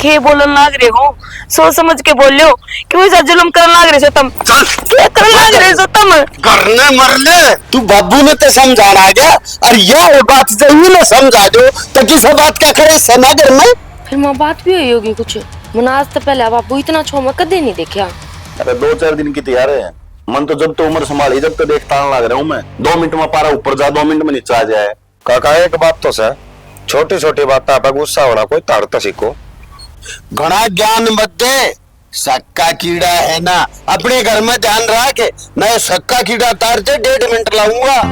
के बोलन लाग रहे हो, सोच समझ के बोल लो कि वैसा जुल्म करने लाग रहे हो तुम। क्या करने लाग रहे हो तुम? करने मर ले तू बाबू ने तो समझाना गया और यह बात जरूर ना समझा दो तो किस बात का करे सनागर में फिर माँ बात भी हुई होगी कुछ। मुनाज तो पहले बाबू इतना छोमा कदे नहीं देखा। अरे 2-4 दिन की तैयार है मन तो जब तो उम्र संभाली जब तो देखता लग रहा हूँ मैं। 2 मिनट में पारा ऊपर जा 2 मिनट में नीचे आ जाए। काका एक बात तो सर, छोटी छोटी बात आप गुस्सा होना कोई तार तो सीखो। घना ज्ञान मत दे, सक्का कीड़ा है ना अपने घर में ध्यान रख। मैं सक्का कीड़ा तार से 1.5 मिनट लाऊंगा।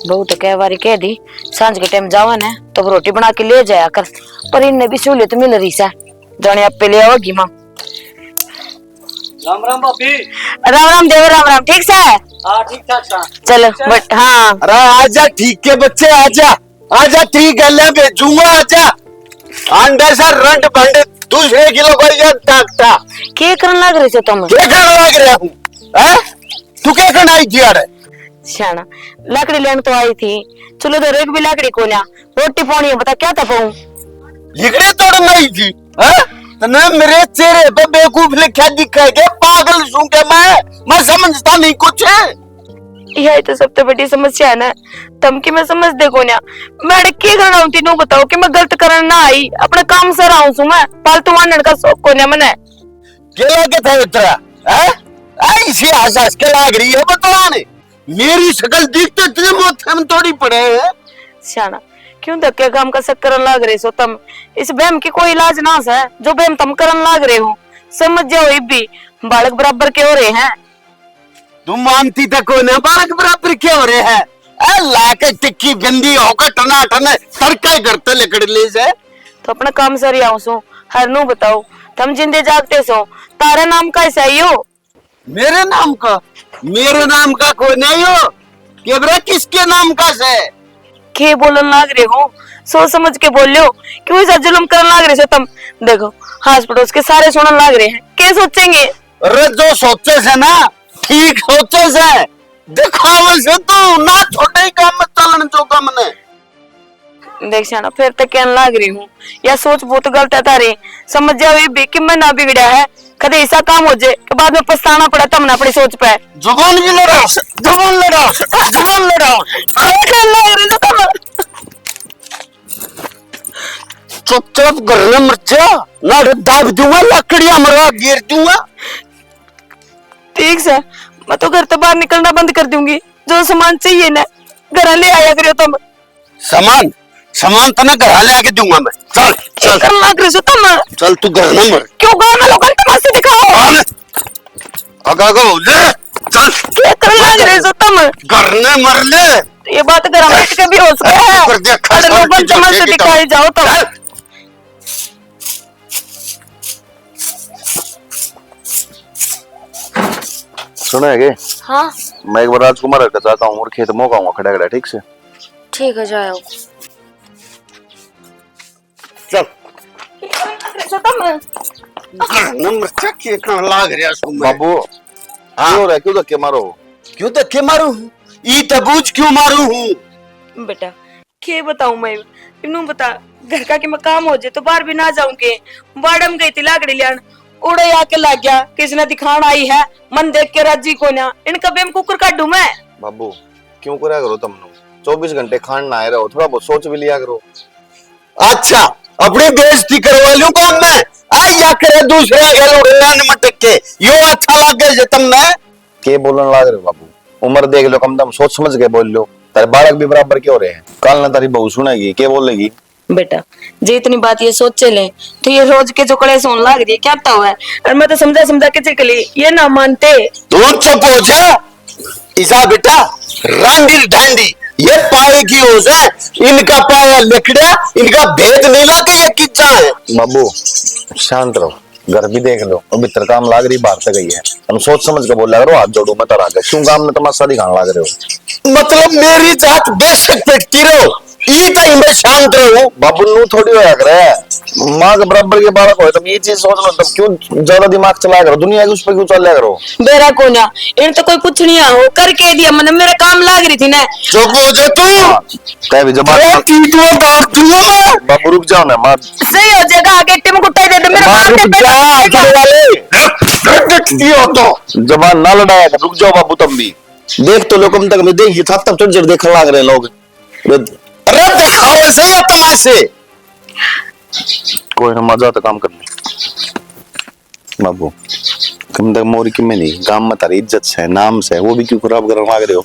बहू तो कई बारी कह दी सांझ के टाइम जावा ना तो रोटी बना के ले जाया कर, पर इन्हें भी सहूलियत मिल रही है जाने आप पे ले आओगी माँ। राम राम भाभी। राम राम देव राम राम। ठीक से? हाँ ठीक ठाक। चलो बट हाँ अरे आजा ठीक के बच्चे आजा आजा, ठीक गले भेजूंगा आजा। अंडे से रंट भंड 2 किलो कोई टाकता के करने लग रहे थे तुम? क्या करने लग रहा हूँ? तू क्या करना आई थी यार? शाना लकड़ी लेने तो आई थी, चलो तो एक भी लकड़ी को ना रोटी पानी है, बता क्या था पाऊं? लिखड़े तोड़ना ही थी तने मेरे चेहरे पे बेवकूफ लिखा दिखा के पागल हूं क्या मैं समझता नहीं कुछ है। यही तो सबसे बड़ी समस्या है ना, तम की मैं समझ देखो ना मैं क्या करना हूं तीनों बताओ कि मैं गलत करना ना आई अपना काम से रहा हूं मैं पालतू वानन का शौक को ना मने क्या लगे था उतरा ऐसी आसास के लाग रही है बतलाने मेरी शक्ल दिखते तुझे माथे में थोड़ी पड़े है। शाना क्यों धक्के काम का शक्कर लाग रहे सो तुम? इस बहम की कोई इलाज ना है जो बहम तुम करन लाग रहे हो, समझ जाओ ये भी बालक बराबर के हो रहे हैं। तुम मानती तक हो ना बालक बराबर क्या हो रहे हैं? अल्लाह के टिक्की गंदी होकर टनाटन तड़का करते लकड़ ले से तो अपना काम सर आऊं सो हर नु बताओ तुम जिंदे जागते सो तारा नाम का सही हो? मेरे नाम का कोई नहीं हो कि बरे किसके नाम का से के बोलन लाग रहे हो, सोच समझ के बोल लो क्यों ऐसा जुल्म करने लाग रहे हो तुम? देखो हास पड़ोस के सारे सुनने लाग रहे हैं, क्या सोचेंगे? अरे जो सोचे से ना ठीक सोचे से दिखावे से तो ना छोटे काम में चलन जो काम ने देख शाना फिर तक कहने लाग रही हूँ या सोच बहुत गलत है तारे, समझ जाओ ये भी कि मैं ना बिगड़ा है कदे ऐसा काम हो जाए कि बाद में पछताना पड़ा तुमने अपनी सोच पे। जुबान भी लड़ाओ जुबान लड़ाओ चुपचाप करने मर्चा ना दाब दूंगा लकड़ियां मरवा गिर दूंगा। ठीक है मैं तो घर से बाहर निकलना बंद कर दूंगी, जो सामान चाहिए ना घर ले आया करो तुम। सामान तो ना घर ले आके दूंगा मैं। चल चल करना कर सो तुम। चल तू घर न मर क्यों गांव में लोगों तमाशे दिखाओ? आगा ले चल क्या करने लग रहे हो तुम? घर न मर ले ये बात घर में के भी हो सकता है, अरे लोगों तमाशे दिखाए जाओ तुम। सुना है हाँ मैं एक बार राजकुमार का चाहता हूँ और खेत मौका खड़ा खड़ा। ठीक से? ठीक है जाओ। चल नंबर चेक के कहां लाग रहा सो मैं बाबू क्यों रे क्यों धक्के मारो? क्यों धक्के मारू हूं ई तबूज क्यों मारू हूं? बेटा क्या बताऊं मैं इन्हों बता घर का कि मैं काम हो जाए तो बाहर भी ना जाऊं के बाड़म गई थी लाकड़ी लियान उड़े आके लग गया किसने दिखान आई है मन देख के राजी को ना इनका बेम कुकर काटू मैं। बाबू क्यों करा करो तुम 24 घंटे खान ना आए रहो, थोड़ा बहुत सोच भी लिया करो। अच्छा अपनी बेइज्जती करवा लूं काम में या करे दूसरे गेल उड़ान मटक के यो अच्छा लागे जे तुमने के बोलने लाग रहे हो बाबू? उम्र देख लो कम दम सोच समझ के बोल लो, तेरे बालक भी बराबर क्यों रहे हैं? कल ना तारी बहू सुनेगी क्या बोलेगी? बेटा जे इतनी बात ये सोच चले तो ये रोज के जो कड़े सोन लाग रही है क्या पता हुआ है, और मैं तो समझा के चली ये ना मानते। तू चुप हो जा ईसा बेटा रांडी ढांडी ये पाए की हो जाए इनका पाया लिखड़ा इनका भेद नहीं लागे ये किच्चा है। बाबू शांत रहो, घर भी देख लो और भीतर काम लाग रही बाहर से गई है, तुम सोच समझ के बोला करो। हाथ जोड़ो मत आ गए क्यों काम में तमाशा दिखाने लाग रहे हो? मतलब मेरी जात बेशक पेटती रहो ई तो मैं शांत रहूं। बाबू नू थोड़ी होया करे, माँ के बराबर के बालक हो तुम ये चीज सोच लो, तब क्यों ज्यादा दिमाग चलाया करो, दुनिया के उस पर क्यों चल करो। बेरा कोन्या इन तो कोई कुछ नहीं हो करके दिया, मैंने मेरा काम लाग रही थी ना। चुप हो जा तू। कह भी जबान अरे पीटूंगा दांत दूंगा मैं। बाबू रुक जाओ ना माँ, सही हो जाएगा, आगे टिम कुटाई दे दे मेरा माँ बाप रुक ने जा, पैसा अकेले वाले देखती हो तो जबान ना लड़ाया कर, रुक जाओ बाबू तुम भी। देख तो लोग तक में देख, ये था तब चढ़ देखने लग रहे लोग। अरे दिखाओ सही है तमाशे। कोई ना मजा तो काम करने बाबू, कम तक मोरी की में नहीं, गांव में तारी इज्जत से नाम से, वो भी क्यों खराब करने मांग रहे हो।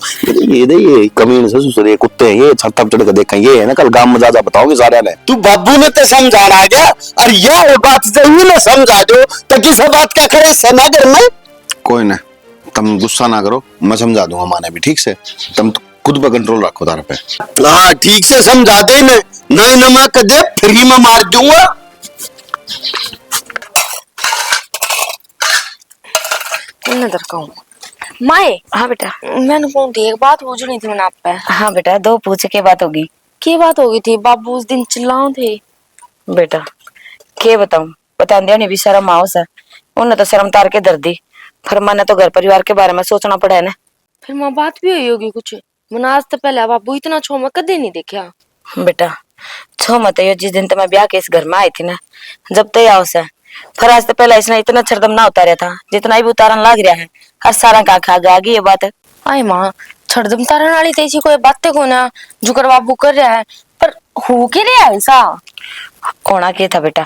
ये कमीने से ससुर ये कुत्ते हैं, ये छत चढ़ के देखें, ये है ना कल गांव में जा बताओगे सारे ने। तू बाबू ने तो समझाना आ गया, और यह बात जरूर ना समझा दो तो किस बात का करे सनागर में। कोई ना, तुम गुस्सा ना करो, मैं समझा दूंगा माने भी, ठीक से तुम खुद पे कंट्रोल रखो तार पे। हाँ ठीक से समझा दे न, नहीं न मैं कदे फ्री में मार दूंगा। नजर कहूँ माए। हाँ बेटा। मैंने कौन थी एक बात पूछनी थी मैंने आप पे। हाँ बेटा, दो पूछ के बात होगी। क्या बात हो गई थी? बाबू उस दिन चिल्लाओ थे। बेटा के बताऊं, बता दिया नहीं भी शर्म आओ सर, उन्हें तो शर्म तार के दर दी, फिर मैंने तो घर परिवार के बारे में सोचना पड़ा है ना। फिर माँ बात भी हुई होगी कुछ। मैंने आज तो पहले बाबू इतना छो मैं कदे नहीं देखा। बेटा छो मत यो, जिस दिन तो मैं ब्याह के इस घर में आई थी ना, जब तय आओ से फिर आज तो पहले इसने इतना छरदम ना उतारा था जितना भी उतारन लग रहा है। हर सारा का खा गा गई ये बात। आए माँ छड़दम तारण वाली तेजी कोई बातें को ना जुकर बाबू कर रहा है, पर हो के रहा है ऐसा होना क्या था बेटा,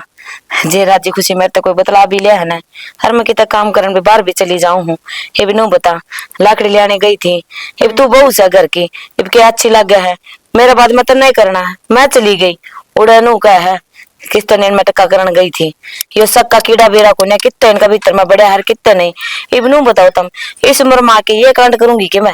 जे राजी खुशी मेरे तो कोई बतला भी लिया है ना। हर मैं कितना काम करन भी बाहर भी चली जाऊं हूँ, ये भी नो बता लाकड़ी लाने गई थी, ये तू बहू सा घर की, अब क्या अच्छी लग गया है मेरा बात में तो नहीं करना है। मैं चली गई उड़ा नु का है किस तरह मैं टक्का करन गई थी, यो सक्का कीड़ा बेरा को ना कितने इनका भीतर में बड़े हर कितने नहीं। अब नु बताओ तुम इस उम्र में आके ये कांड करूंगी कि मैं।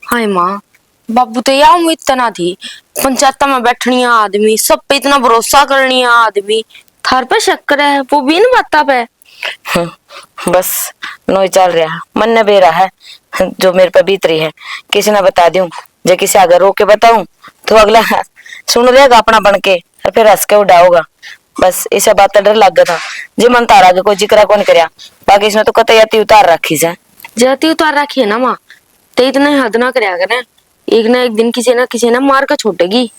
हाय माँ बाबू तो या उम्मीद इतना थी, पंचायत में बैठनी आदमी सब पे इतना भरोसा करनी आदमी, थार पे शक करे है वो भी इन बातों पे। बस नो चल रहा मन ने बेरा है जो मेरे पे बीत रही है, किसी ने बता दूं जो किसी अगर रो के बताऊं तो अगला सुन रहेगा अपना बन के और फिर हंस के उड़ाओगा। बस इसे बात डर लग गया था जी मन तारा के कोई जिक्र कौन करया, बाकी इसने तो कतई जाती उतार रखी से जाती उतार रखी है ना माँ, ते इतना हद ना करया करे, एक ना एक दिन किसी ना मार कर छोड़ेगी।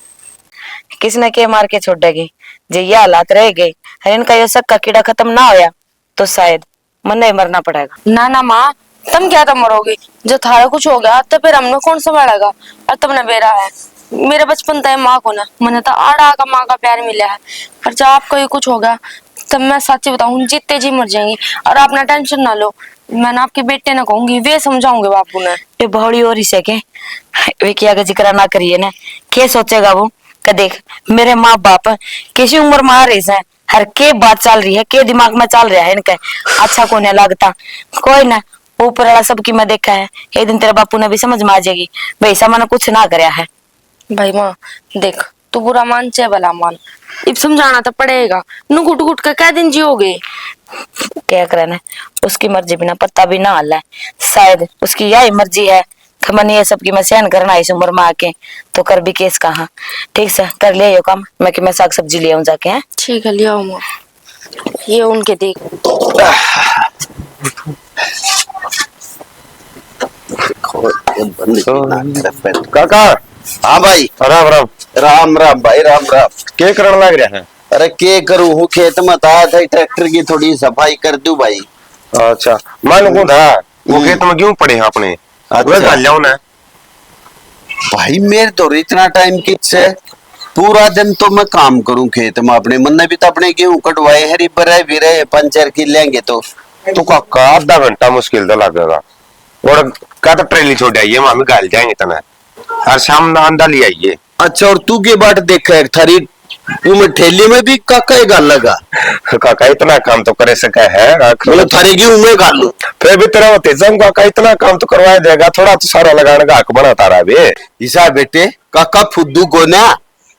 किसने के मार के छोड़ेगी, जे ये हालात रह गए इनका ये सब का कीड़ा खत्म ना होया तो शायद मन नहीं मरना पड़ेगा। ना ना माँ तुम क्या तुम मरोगे, जो थारा कुछ हो गया तो फिर हमने कौन संभालेगा। और तुमने बेरा है मेरा बचपन तय माँ को ना, मैंने तो आड़ा का माँ का प्यार मिला है, पर जब आपको ये कुछ होगा तब मैं सच बताऊं जितने जी मर जाएंगी। और आप ना टेंशन ना लो, मैंने आपके बेटे ने कहूंगी वे समझाऊंगे बापू ने। ये बहड़ी और इसे के वे किया का जिक्र ना करिए ना, क्या सोचेगा वो कि देख मेरे माँ बाप किसी उम्र में आ रही है, हर के बात चल रही है के दिमाग में चल रहा है इनका अच्छा को नहीं लगता। कोई ना ऊपर वाला सबकी मैं देखा है, एक दिन तेरे बापू ने भी समझ में आ जाएगी भाई ऐसा मैंने कुछ ना कराया है। भाई माँ देख तू बुरा मान चाहे भला मान, अब समझाना तो पड़ेगा, नु घुट घुट का क्या दिन जियोगे। क्या करना उसकी मर्जी बिना पत्ता भी ना हल्ला है, शायद उसकी यही मर्जी है कि मैंने ये सब की मैं सहन करना इस उम्र में आके तो कर भी केस कहा। ठीक से कर लिया ये काम, मैं कि मैं साग सब्जी ले आऊं जाके हैं। ठीक है लिया माँ, ये उनके देख काका। हाँ भाई राम राम। राम राम भाई राम राम। के करण लग रहा है? अरे के करूँ हूँ खेत में था ट्रैक्टर की थोड़ी सफाई कर दूं भाई। अच्छा मालूम कौन था वो खेत में क्यों पड़े हैं अपने, अच्छा। डाल जाओ ना भाई मेरे तो इतना टाइम किससे, पूरा दिन तो मैं काम करूं खेत में अपने, मन ने भी तो अपने गेहूं कटवाए हरी बराई भी रहे पंचर की लेंगे तो काका आधा घंटा मुश्किल तो लगेगा, और का तो ट्रेली छोड़ आइए मामी गाल जाएंगे तना, हर शाम अंडा ले आइए। अच्छा और तू के बाट देखा है थारी तू में ठेली में भी काका ही गाल लगा। काका इतना काम तो करे सका है, मतलब थारी गेहूं में गाल लू फिर भी तेरा तेजम काका इतना काम तो करवाया देगा, थोड़ा तो सारा लगाने का हक बनाता रहा बे। ईसा बेटे काका फुद्दू को ना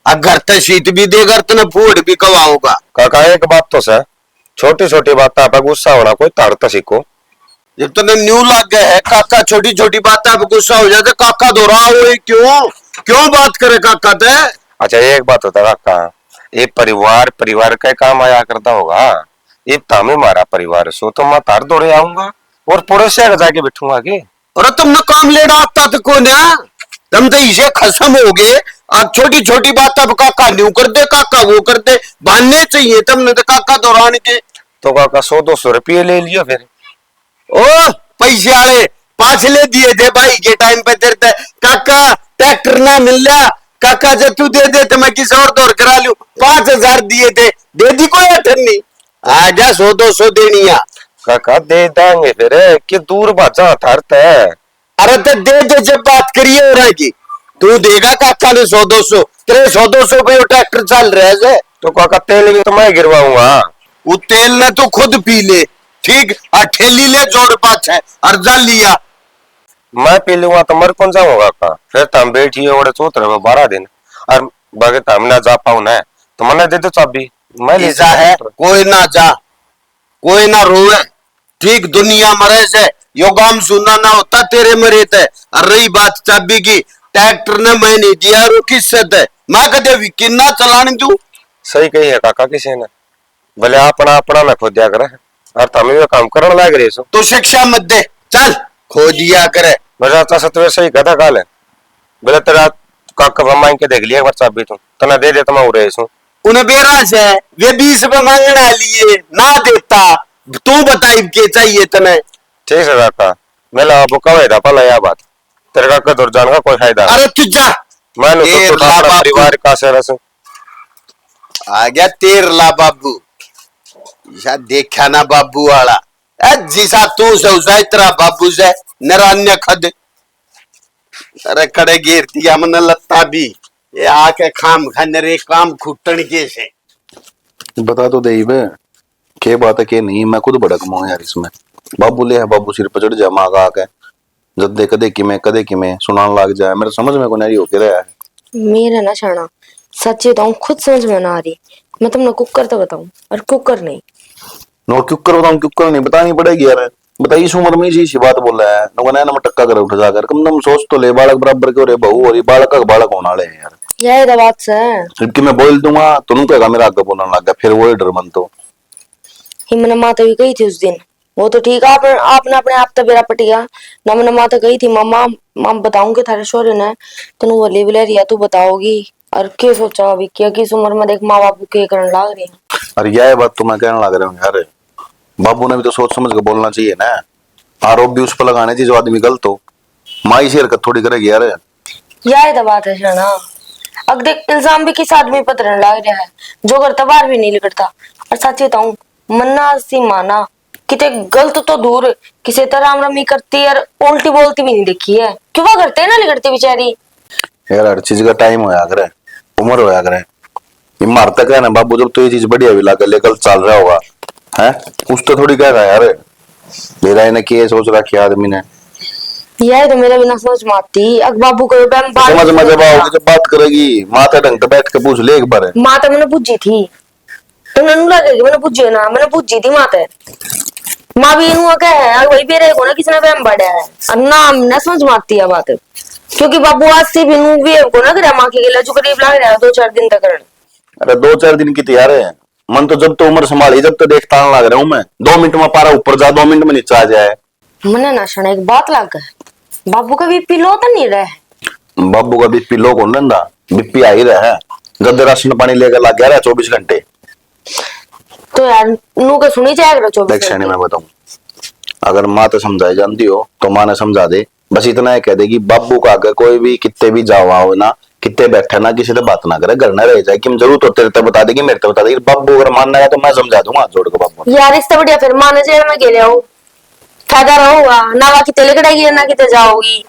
अगर ते शीत भी देगा तो फूड भी कवाओगा। काका एक बात तो सर, छोटी छोटी बात आप गुस्सा होना कोई ताड़ता सीखो। जब तने न्यू लग गए है काका छोटी छोटी बात आप गुस्सा हो जाते, काका दोहरा हो क्यों क्यों बात करे काका ते। अच्छा एक बात होता काका, ये परिवार परिवार का काम आया करता होगा। ये ताम हमारा परिवार सो तो मैं तार दौड़े आऊंगा और पड़ोसी के जाके बैठूंगा की। और तुमने काम लेना आता तो कौन है? तुम तो इसे खसम हो गए। अब छोटी छोटी बात अब काका न्यू कर दे, काका वो कर दे, बांधने चाहिए तुमने तो काका दौरान के। तो काका 100-200 रुपये ले लियो फिर। ओ पैसे वाले पाछले दिए थे भाई के टाइम पे तेरे ते, काका ट्रैक्टर ना मिल रहा, काका जब तू दे दे तो मैं किसी और दौर करा लूं। 5,000 दिए थे, दे दी कोई अठन्नी। आ जा 100-200 देनी है। काका दे देंगे फिर कि दूर बाजा थारता है। अरे तो दे दे, जब बात करिए हो रहा की तू देगा काका ने 100-200, तेरे 100-200 पे वो ट्रैक्टर चल रहा है। तो काका तेल भी तो मैं गिरवाऊंगा। वो तेल ने तो खुद पी ले, ठीक, और ठेली ले जोड़ पाछ है और जल लिया। मैं पी लूंगा तो मर कौन जाऊंगा काका। फिर तुम बैठी हो चौथ रहे 12 दिन और बाकी तुम ना जा पाऊ ना तो मैंने दे दो चाबी, मैं ले ऐसा है, कोई ना जा, कोई ना रोए, ठीक, दुनिया मरे से यो काम सुनना ना होता तेरे मरे थे। और रही बात चाबी की, ट्रैक्टर ने मैं नहीं दिया, रो किससे थे, मैं कदे किन्ना चलाने दू। सही कही है काका किसी ने, भले अपना अपना ना खोदिया करे और तुम ये काम करने लग रहे हो तो शिक्षा मत दे, चल खोजिया करे। मेरा अच्छा सत्वे सही कदा काल है। बोले तेरा काका मांग के देख लिया एक बार चाबी तू तना दे दे तो मैं उड़े सू। उन्हें बेरास है, वे 20 रुपए मांगने लिए ना देता, तू बताई के चाहिए तने। ठीक है काका, मैं ला बुका हुआ था पहला यह बात तेरे काका दूर जाने का कोई फायदा। अरे तू जा, मैं तो परिवार का से रस आ गया तेर ला बाबू, या देखा ना बाबू वाला जिसा तू से उसा इतना बाबू से नरान्य खद। अरे कड़े गिर दिया मन लत्ता भी, ये आके खाम खाने रे काम खुटन के से। बता तो दे बे के बात है के नहीं, मैं खुद भड़क माऊं यार इसमें। बाबू ले है, बाबू सिर पर चढ़ जा माँ का आके जद्दे कदे कि मैं सुनान लग जाए, मेरे समझ में को नहीं हो के रहा है। मेरा ना शाना सच्ची बताऊं खुद समझ में ना आ रही। मैं तुमने कुकर तो बताऊं और कुकर नहीं। नो क्यों बताऊं, क्यों नहीं बतानी पड़ेगी यार। बताइए इस उम्र में इसी बात बोल रहा है, नो ना टक्का कर उठ जाकर कम तुम सोच तो ले, बालक बराबर के रे बहू और बालक का बालक होने वाले हैं यार। यही तो बात से जबकि मैं बोल दूंगा तो नहीं कहेगा मेरा आगे बोलने लग गया, फिर वो डर मन तो ही मैंने माता भी कही थी उस दिन। वो तो ठीक है, आपने अपने आप तो बेरा पटिया ना। मैंने माता कही थी मामा माम बताऊंगी थारे शोरे ने तो वो ले रिया तू बताओगी। और क्या सोचा अभी क्या किस उम्र में देख माँ बापू के करने लग रही है। और यह बात तो मैं कहने लग रहा हूँ यार, बाबू ने भी तो सोच समझ के बोलना चाहिए ना। आरोप भी उस पर लगाने चाहिए जो आदमी गलत हो, माई से हरकत थोड़ी करेगी यार। यही तो बात है शाना। अब देख इल्जाम भी किस आदमी पर तरह लग रहा है जो करता बाहर भी नहीं निकलता। और सच बताऊं मन्ना सी माना किते गलत तो दूर किसी तरह राम रमी करती और उल्टी बोलती भी नहीं देखी है। क्यों वो करते है ना करती बेचारी यार। हर चीज का टाइम होया करे, उम्र होया करे। ये मारता क्या ना बाबू, जब तो ये चीज बढ़िया भी लगा लेकर चल रहा होगा है उस तो थोड़ी कह रहा है यार मेरा इन्हें क्या सोच रखी आदमी ने। यह तो मेरा बिना समझ में आती। अब बाबू को समझ में जब आओगे जब बात करेगी माता ढंग से बैठ के पूछ ले एक बार। माता मैंने पूछी थी तो ननू लगेगी मैंने पूछी ना, मैंने पूछी थी माता माँ भी इनू क्या है वही भी रहेगा ना, किसी ने वहम बढ़ा है और ना हमने समझ में आती है बात। क्योंकि बाबू आज से भी नू भी को ना करे माँ के गिला जो करीब लग रहा है 2-4 दिन तक। अरे 2-4 दिन की तैयार है मन तो जब तो उम्र संभाली जब तो देखता लग रहा हूँ मैं। 2 मिनट में पारा ऊपर जा 2 मिनट में नीचे आ जाए। मने ना शाना एक बात लग गई बाबू का बीपी लो तो नहीं रहा। बाबू का बीपी लो कौन लेंदा, बीपी आ ही रहा है जब राशन पानी लेकर लग गया 24 घंटे। तो यार नू के सुनी जाएगा 24 घंटे। मैं बताऊं अगर माँ तो समझाई जानती हो तो माँ ने समझा दे, बस इतना है कह देगी बाबू का आगे कोई भी कितने भी जाओ आओ ना, कितने बैठे ना, किसी से बात ना करे, घर ना रह जाए कि जरूरत हो तेरे तो बता देगी मेरे तो बता देगी। बाबू अगर मानना है तो मैं समझा दूंगा जोड़ के बाबू यार इससे बढ़िया फिर माने जेल में गेले हो फायदा रहोगा ना, बाकी तेले कटाएगी ना कितने जाओगी।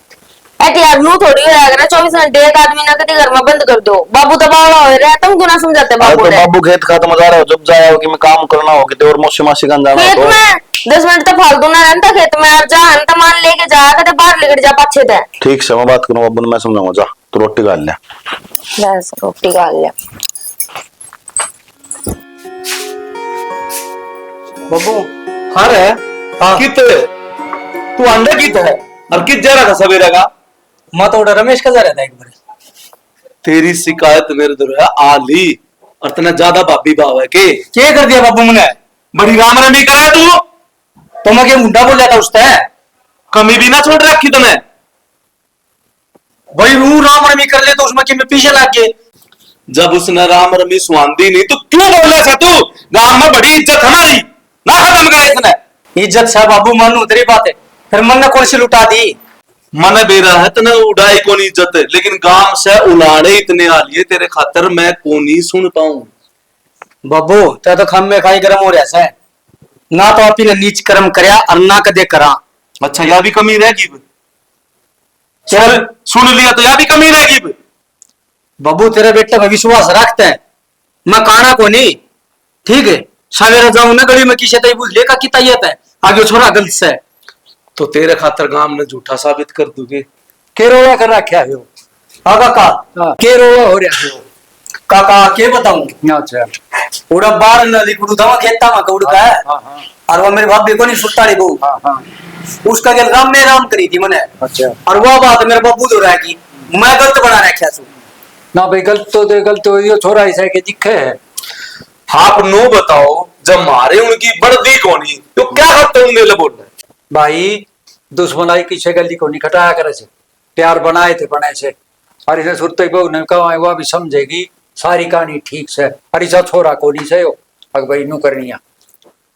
ऐसे यार नू थोड़ी होगा ना 24 घंटे एक आदमी ना कभी घर में बंद कर दो। बाबू तो बावड़ा हो रहा है तुम क्यों ना समझाते बाबू ने। बाबू खेत खत्म जा रहा हो जब जाए हो कि मैं काम करना हो कि और मौसी मासी का जाना खेत में 10 मिनट तो फालतू ना रहता खेत में और जा तो मान लेके जा कदे बाहर लेकर जा पाछे दे। ठीक से मैं बात करूं बाबू ने, मैं समझाऊंगा। जा तू रोटी गाल ले, बस रोटी गाल ले। बाबू हाँ रे कित तू अंडा कित है और कित जा रहा था सवेरे का। मैं तो उधर रमेश का जा रहा था एक बार। तेरी शिकायत मेरे दर है आली और तने ज्यादा भाभी भाव है के क्या कर दिया बाबू मैंने? बड़ी राम रमी करा तू तो मैं क्या मुंडा बोल जाता उससे? कमी भी ना छोड़ रखी तुम्हें। भाई रू राम रमी कर ले तो उसमें कि मैं पीछे लग के। जब उसने राम रमी स्वांदी नहीं तो क्यों बोल रहा था तू? गांव में बड़ी इज्जत हमारी ना खत्म करा इसने। इज्जत से बाबू मानू तेरी बात है, फिर मन ने कौन सी लुटा दी? मन बेरा है तने उड़ाई कौन इज्जत है, लेकिन गांव से उलाड़े इतने आ लिए तेरे खातर मैं कौन ही सुन पाऊं। बाबू ते तो खम में खाई गरम हो रहा है ना, तो आप ने नीच कर्म करया और ना कदे करा। अच्छा यह भी कमी रहेगी। चल सुन लिया तो यह भी कमी रहेगी। बाबू तेरे बेटे में विश्वास रखते हैं, मैं काना को नहीं ठीक है। सवेरा जाऊं ना गली में किसी तय बुझ लेका की तैयत है आगे छोरा गलत से तो तेरे खातर गांव ने झूठा साबित कर दूंगे। के रोया कर रखा है वो। हाँ काका के रोया हो रहा है वो। काका के बताऊं? अच्छा उड़ा बार न लिखड़ू था खेता में कौड़ का है और वो मेरे भाभी को नहीं सुट्टा री बहू उसका गल राम में राम करी थी मैंने। अच्छा और वो बात मेरे बाबू दो रहा की मैं गलत बना रखा सू ना भाई गलत तो ये छोरा ऐसा के दिखे है। आप नो बताओ जब मारे उनकी बढ़ती कोनी तो क्या करते होंगे बोल रहे भाई दुश्मनाई किसे गली को नहीं खटाया करे से प्यार बनाए थे बने से और इसे सुरते बहू ने कहा वो भी समझेगी सारी कहानी ठीक से और इसा छोरा को नहीं से अग भाई नू करनिया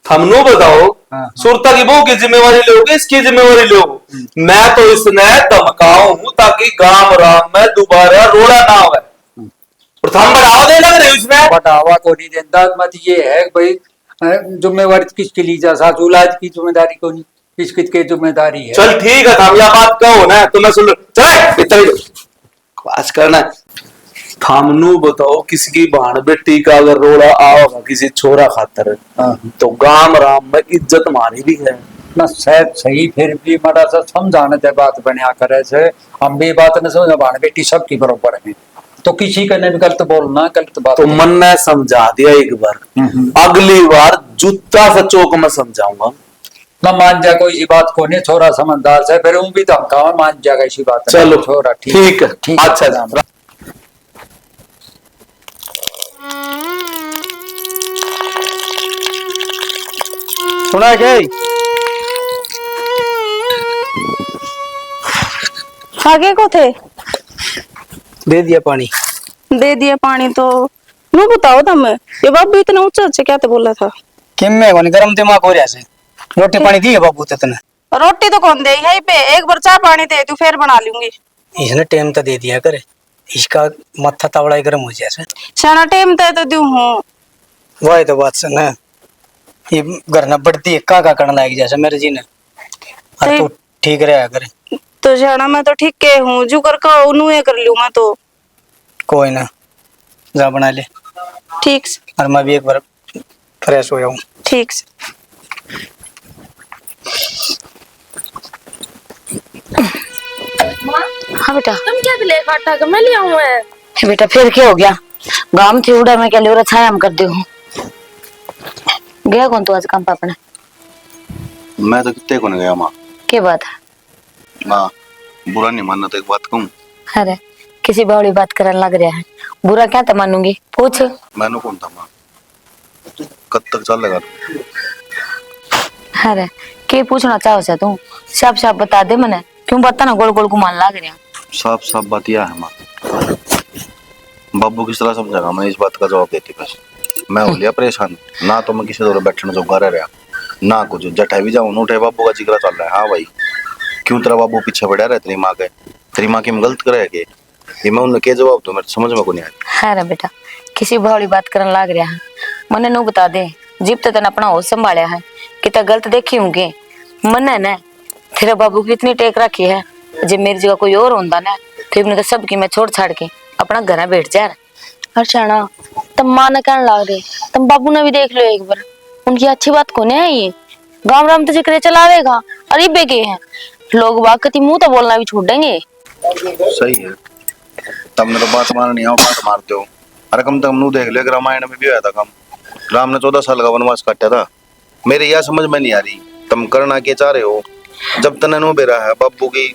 हम नो बताओ। हाँ। सुरता की बहू की जिम्मेवारी लोगे इसकी जिम्मेवारी लो। मैं तो इसने धमकाऊ हूं ताकि गांव राम में दोबारा रोड़ा ना हो। प्रथम बढ़ावा दे लग रहे इसमें बढ़ावा को नहीं देता मत ये है भाई जिम्मेवारी किसकी ली जा सास औलाद की जिम्मेदारी को नहीं किसकी जिम्मेदारी है। चल ठीक है हम यह बात कहो ना तो मैं सुन चले बात करना थामनू बताओ किसी की बहन बेटी का अगर रोड़ा आओगा किसी छोरा खातर तो गांव राम में इज्जत मारी भी है ना शायद सही फिर भी मरा सा समझाने दे बात बनया करे से हम भी बात न समझ बहन बेटी सबकी बराबर है तो किसी का नहीं गलत बोलना गलत बात तो मन ने समझा दिया एक बार अगली बार जूता से चौक में समझाऊंगा ना मान जा कोई इसी बात को नहीं छोरा समझदार से फिर भी धमकावा मान जाएगा इसी बात चलो छोरा ठीक है अच्छा सुना गई आगे को थे दे दिया पानी दे दिया पानी तो मैं बताओ तुम ये बाबू इतना ऊंचा ऊंचा क्या तो बोला था किम में कोनी गरम दिमाग हो रहा से रोटी पानी दी है बाबू तने रोटी तो कौन दे यहीं पे एक बार चाय पानी दे तू फिर बना लूंगी इसने टाइम तो दे दिया करे इसका मत्था तावड़ा ही गर्म हो जाए सारा टाइम तो दू हूँ वही तो बात से ना ये घर ना बढ़ती है का करने लायक जैसे मेरे जी ने और तू ठीक रहा करे तो जाना मैं तो ठीक के हूँ जो कर का उन्हें ये कर लूँ मैं तो कोई ना जा बना ले ठीक से और मैं भी एक बार फ्रेश हो जाऊं ठीक से हाँ बेटा तुम क्या ले काटा के मैं ले आऊँ बेटा फिर क्या हो गया गांव थी उड़ा मैं क्या ले छाया हम कर दू गया कौन तू आज काम पे अपने मैं तो कितने को नहीं गया माँ। क्या बात है माँ बुरा नहीं मानना तो एक बात कहूँ। अरे किसी बावड़ी बात करने लग रहा है बुरा क्या तो मानूंगी पूछ मैंने कौन था माँ कब तक चलेगा। अरे के पूछना चाहो से तू साफ साफ बता दे मैंने क्यों बता ना गोल गोल घुमान लग रहा। साफ साफ बात यह है माँ बाबू किस तरह समझागा मैं इस बात का जवाब देती बस मैं हो लिया परेशान ना तो मैं किसी दौर बैठने जो रह रहा ना कुछ जटा भी जाऊँ उठे बाबू का जिक्र चल रहा है। हाँ भाई क्यों तेरा बाबू पीछे बढ़ा रहे तेरी माँ की गलत करे ये मैं उन्हें क्या जवाब दूं मेरे समझ में को नहीं आया। अरे बेटा किसी बावड़ी बात करने लग रहा है मने नो बता दे जीप तो तेने अपना होश संभालिया है कि ता गलत देखी होंगे मने ने तेरे बाबू की इतनी टेक रखी है जब मेरी जगह कोई और होता ना तो इबने तो सबकी मैं छोड़ छाड़ के अपना घर बैठ जा। अर्चना तुम माँ ने कहने लग रहे तुम बाबू ने भी देख लो एक बार उनकी अच्छी बात को नहीं है ये राम राम तो जिक्र चलावेगा और ये बेगे हैं लोग बात कती मुंह तो बोलना भी छोड़ देंगे। सही है तुमने तो बात मारनी है बात मारते हो। अरे कम तुम नू देख लिया रामायण में भी आया था कम राम ने 14 साल का वनवास काटा था। मेरे यह समझ में नहीं आ रही तुम करना क्या चाह रहे हो जब तने नो बेरा है बाबू की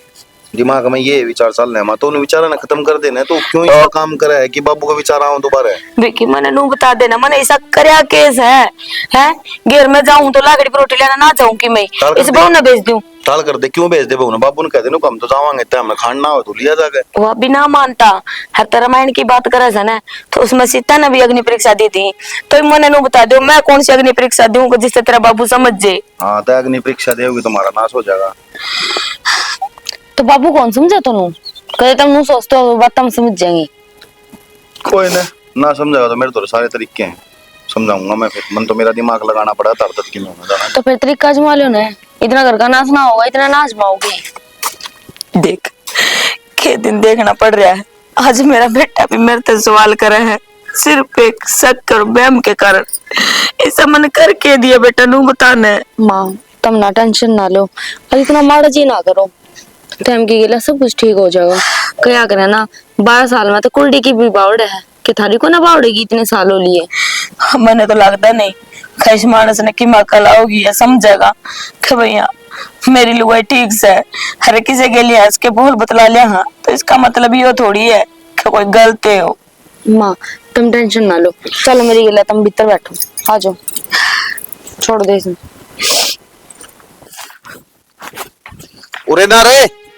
दिमाग में ये विचार चल रहे हैं, तो उन्हें विचार ना खत्म कर देना, तो क्यों इतना काम करे है कि बाबू का विचार आओ दोबारा। विकी मैंने नू बता देना, मैंने ऐसा करया केस है घेर में जाऊं तो लाकड़ी पर रोटी लेना ना जाऊं कि मैं इस बहू ना भेज दूं। टाल कर दे, क्यों भेज दे बहू ने? बाबू ने कह देना हम तो जावांगे, तो हमें खाना हो तो लिया जाके। वो अभी ना मानता, हर तरह रामायण की बात करे है ना, तो उसमें सीता ने भी अग्नि परीक्षा दी थी, तो मैंने नू बता दो मैं कौन सी अग्नि परीक्षा दूं जिससे तेरा बाबू समझ जाए। हाँ तो अग्नि परीक्षा देगी तुम्हारा नाश हो जाएगा। तो बाबू कौन समझा तुम? कहे तुम नू सोचते हो बात हम समझ जाएंगे। कोई ना समझेगा तो मेरे तो सारे तरीके हैं, समझाऊंगा मैं। फिर मन तो मेरा दिमाग लगाना पड़ा था तब की में होना जाना। तो फिर तरीका आजमा लो ना, इतना घर का नाश ना होगा, इतना नाश पाओगे। देख के दिन देखना पड़ रहा है, आज मेरा बेटा भी मेरे से सवाल करे है सिर्फ एक शक और वहम के कारण। ऐसा मन करके दिया बेटा नू बताने। माँ तुम ना टेंशन ना लो और इतना माड़ा जी ना करो, टाइम की गिला सब कुछ ठीक हो जाएगा। क्या करे ना 12 साल में तो कुंडी की भी बावड़ है कि थारी को ना बावड़ेगी इतने सालों लिए। मैंने तो लगता नहीं खैश मानस ने की मकल आओगी या समझेगा कि भैया मेरी लुगाई ठीक से हर किसी के लिए इसके बोल बतला लिया। हाँ तो इसका मतलब ये थोड़ी है कि कोई गलती हो। माँ तुम टेंशन ना लो, चलो मेरी गिला तुम भीतर बैठो, आ जाओ, छोड़ दे इसमें।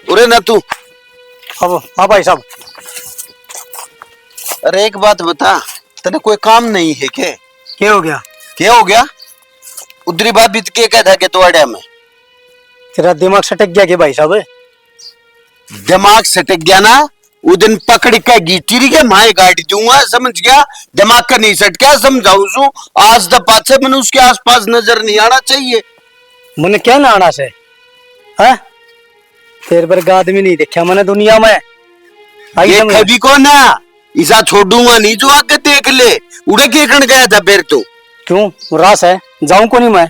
उरे ना तू। अब हाँ भाई साहब। अरे एक बात बता, तेरे कोई काम नहीं है क्या? क्या हो गया? क्या हो गया? उधरी भाभी तो क्या कहता के तोड़े में? तेरा दिमाग सटक गया क्या भाई साहब? दिमाग सटक गया ना, वो दिन पकड़ के गिटी के माए गाड़ी दूंगा, समझ गया? दिमाग का नहीं सट क्या समझाऊ सू? आज द पाछे मैंने उसके आसपास नजर नहीं आना चाहिए। मैंने क्या ना आना से है? तेरे पर आदमी नहीं देखा मैंने दुनिया में। ये कभी को ना इसा छोड़ूंगा नहीं जो आगे देख ले। उड़े के कण गया था फिर तो क्यों रास है? जाऊं को नहीं मैं?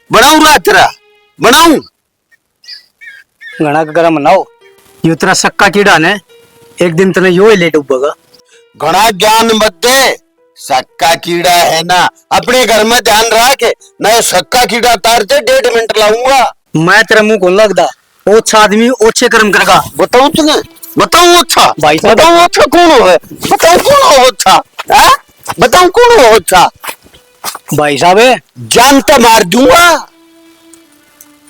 बनाऊ रात तेरा बनाऊ घना गरम ना हो, ये तेरा सक्का कीड़ा ने एक दिन तेने यो ही ले डूबेगा। घना ज्ञान मत दे, सक्का कीड़ा है ना, अपने घर में ध्यान रख ना। ये सक्का कीड़ा तारते 1.5 मिनट लाऊंगा। मैं तेरा मुंह कौन लगदा? ओछा आदमी ओछे कर्म करेगा। बताऊ तुझे, बताऊ अच्छा भाई साहब। बताऊ अच्छा कौन हो? बताऊ कौन हो अच्छा? हैं? बताऊ कौन हो अच्छा? भाई साहब जानते मार दूंगा।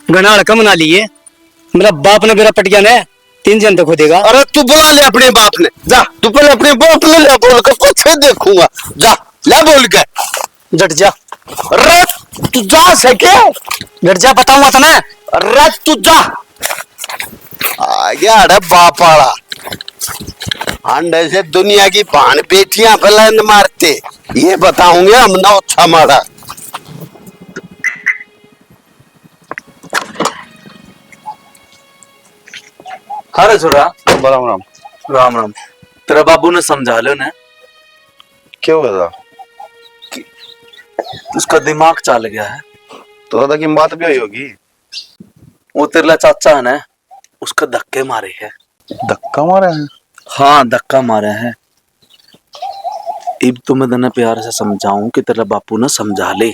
घना रकम ना लिए, मेरा बाप ने मेरा पटिया ने 3 जन तक देगा। अरे तू बुला ले अपने बाप ने, जा तू पहले अपने बाप ने ले बोल कर कुछ देखूंगा। जा ले बोल के जट जा। अरे तू जा सके जट जा, बताऊंगा तो ना। अरे तू जा। आ गया अरे बाप वाला अंडे से दुनिया की भान बेटियां फैलाने मारते, ये बताऊंगे हम ना अच्छा मारा। अरे छोरा राम राम। राम राम। तेरा बाबू ने समझा लो ना, क्या हो गया था? उसका दिमाग चल गया है। तो दादा की बात भी हुई होगी। वो तेरा चाचा है ना, उसका धक्के मारे है। धक्का मारा है? हाँ धक्का मारे है। अब तो मैं तेने प्यार से समझाऊं कि तेरा बापू ने समझा ले,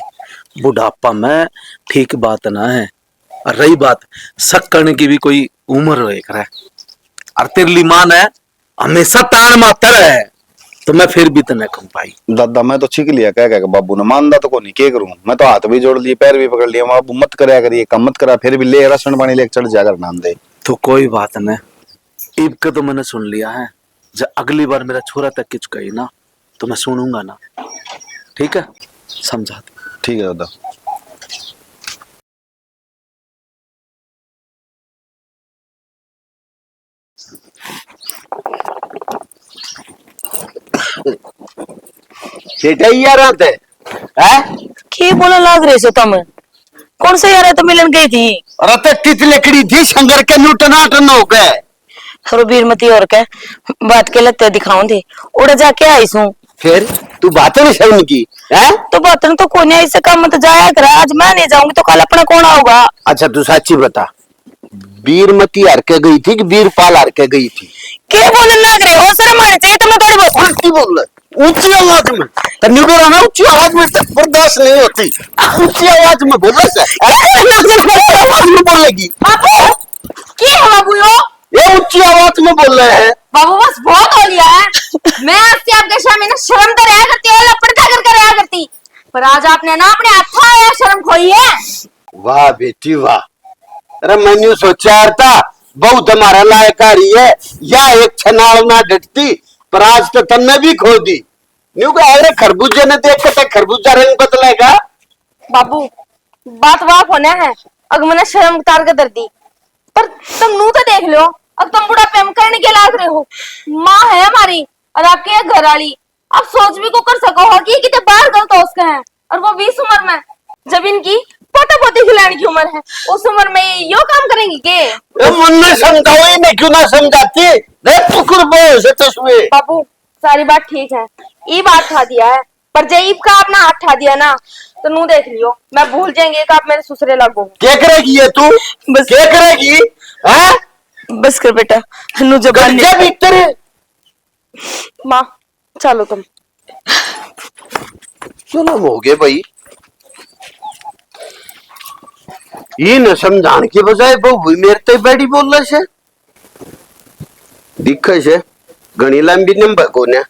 बुढ़ापा में ठीक बात ना है। और रही बात शक करने की भी कोई उम्र हो एक है, और तेरी मां है हमेशा तान मातर है, तो मैं फिर भी तने कहूं भाई। दादा मैं तो छीक लिया कह कह बाबू ने, मानदा तो को नहीं, क्या करूं? मैं तो हाथ भी जोड़ लिए, पैर भी पकड़ लिया, बाबू मत करया करिए, कम मत करा, फिर भी ले राशन पानी लेके चढ़ जाकर नाम दे। तो कोई बात नहीं, इब का तो मैंने सुन लिया है। जब अगली बार मेरा छोरा तक किच गई ना तो मैं सुनूंगा ना, ठीक है? समझा दे। ठीक है दादा। यार की बोला लाग रहे सो तुम? कौन से यार तो मिलन गई थी? अरे तो तित लकड़ी थी संगर के नूटनाटन हो गए। बीरमती और के बात के लगते दिखाऊं थी, उड़ जाके आई सू। फिर तू बातें नहीं समझ की है? तो बातन तो कोने ऐसे काम मत जाया कर, आज मैं नहीं जाऊंगी तो कल अपना कौन आऊगा? अच्छा तू सच्ची बता, बीरमती हर के गई थी कि बीरपाल हर के गई थी? क्या बोलने लग रहे हो? शर्म आनी चाहिए तुम्हें थोड़ी बहुत। उल्टी बोल रहे, ऊंची आवाज में तन्नी डरा ना, ऊंची आवाज में तक बर्दाश्त नहीं होती। ऊंची आवाज में बोल रहा है, आवाज में बोलेगी। क्या हुआ बुयो? में बोल रहे हैं? बाबू बस बहुत हो लिया है। मैं आपसे आपके सामने ना शर्म तो रहा करती है, लपड़ता करके रहा करती, पर आज आपने ना अपने हाथा या शर्म खोई है। वाह बेटी वाह। अरे मैंने सोचा था बहुत हमारा लायकारी है या एक छनाल ना डटती, पर आज तो तन्ने भी खो दी। न्यू का अरे खरबूजे ने देख के खरबूजा रंग बदलेगा। बाबू बात वाप होना है, अगर मैंने शर्म उतार के दर दी, पर तुम नू तो देख लो, अब तुम बुढ़ापे में करने के लायक रहे हो। माँ है हमारी और आपकी है घर वाली, आप सोच भी को कर सको हो कि कितने बाहर गलत हो उसके हैं, और वो 20 उम्र में, जब इनकी पोता पोती खिलाने की उम्र है, उस उम्र में ये यो काम करेंगी के? मुन्ने समझाओ ही नहीं, क्यों ना समझाती? बाबू सारी बात ठीक है, ये बात ठा दिया है, पर जब का अपना हाथ ठा दिया ना, तो नू देख लियो मैं भूल जाएंगे कि आप मेरे ससुरे लगो। क्या करेगी ये तू? बस क्या करेगी? हैं? बस कर बेटा, नु जबान गंजा भीतर। माँ चलो तुम। चलो हो गए भाई। ये न समझाने के बजाय बहु मेरे तो बैठी बोल रहा है। दिक्कत है घनी लंबी नंबर को ने।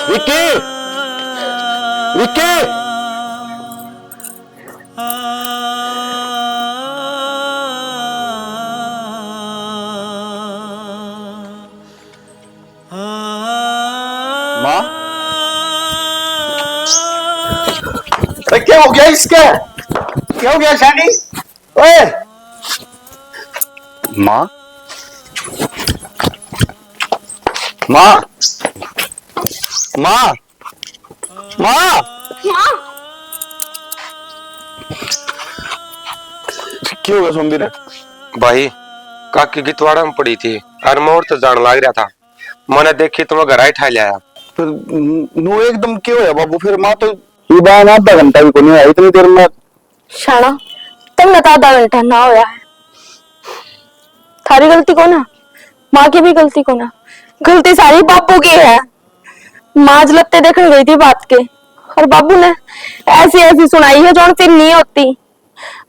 विक्की विक्की माँ अरे क्या हो गया इसका? क्या हो गया शानी? ओए माँ माँ माँ माँ क्यों होगा सोमबीर? भाई काकी गितवाड़ा में पड़ी थी और मैं और तो जान लग रहा था, मैंने देखी तो मैं घर ही ठा लिया। फिर नो एकदम क्यों है बाबू? फिर माँ तो सुबह आधा घंटा भी को नहीं आई इतनी देर में। शाना तुमने तो आधा घंटा ना होया है, थारी गलती को ना, माँ की भी गलती को ना, गलती सारी बाबू की है। माँ जलते देखने गई थी बात के, और बाबू ने ऐसी ऐसी सुनाई है जो फिर नहीं होती।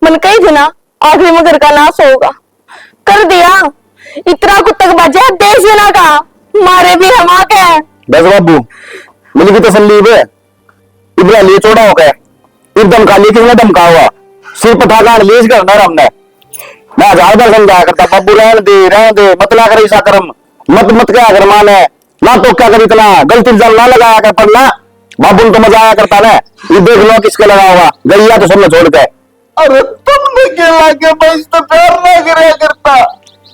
मन कही थी ना आखिरी में घर का नाश होगा, कर दिया। इतना कुत्तक बजा देश ना का मारे भी हम आ गए। बस बाबू मिल की तसल्ली है, इबरा लिए चौड़ा हो गया, एकदम काली किसने धमका हुआ, सिर पथा काट लिए इस घर हमने। मैं 1000 बार समझाया करता बाबू रहने दे मत ला कर ऐसा कर्म, मत क्या कर माने ना, तो क्या कर इतना गलती इल्जाम ना लगाया कर, पर ना बाबू तो मजा आया करता ना। ये देख लो किसके लगा हुआ, गैया तो सबने छोड़ के। अरे तुमने क्या लाके मैं इससे प्यार ना करा करता?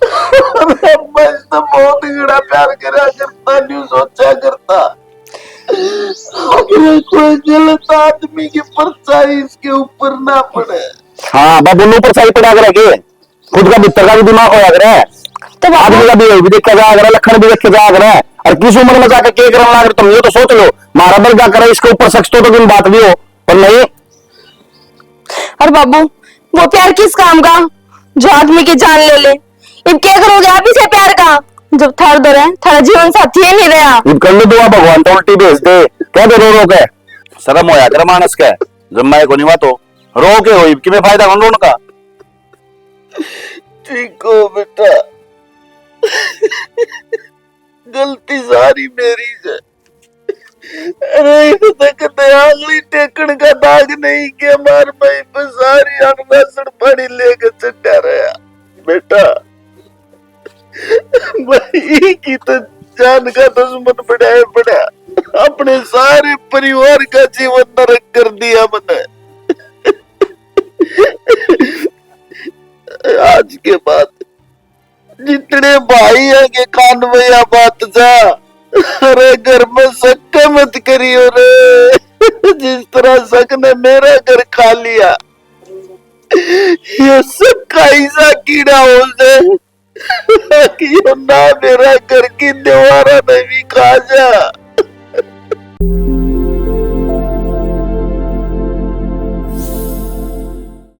अरे मैं इससे बहुत गड़ा प्यार करा करता, न्यू सोचा करता। अगर कोई गलत आदमी की परछाई इसके ऊपर ना पड़े। हाँ बाबू ऊपर सही पड़ा कर, खुद का भीतर का भी दिमाग होया करे, तो आदमी का भी देखा जाया करे, लक्षण भी देखे जाया करे। और किस उम्र में जाकर के करना लगे तुम ये तो सोच लो, मारा बल क्या करे इसके ऊपर शख्स तो दिन बात भी हो, पर नहीं। और बाबू वो प्यार किस काम का जो आदमी की जान ले ले? अब क्या करोगे आप इसे प्यार का, जब थार दर है थारा जीवन साथी ही नहीं रहा। अब कर लो दुआ भगवान तो उल्टी भेज दे, क्या दे रो के शर्म होया कर मानस के, जब मैं को नहीं बात हो रो के हो कि मैं फायदा कौन रोन का। ठीक हो बेटा, गलती सारी मेरी है। अरे तक आगली टेकन का दाग नहीं के मार भाई पे सारी अनवासण पड़ी लेके चढ़ा रहा बेटा। भाई की तो जान का दुश्मन बढ़ाया पड़ा, अपने सारे परिवार का जीवन नरक कर दिया मैंने। आज के बाद जितने भाई है के कान में या बात जा, अरे घर में शक मत करियो रे, जिस तरह शक ने मेरा घर खा लिया, ये शक का ऐसा कीड़ा हो जाए कि ये ना मेरा घर की दीवारा में भी खा जा।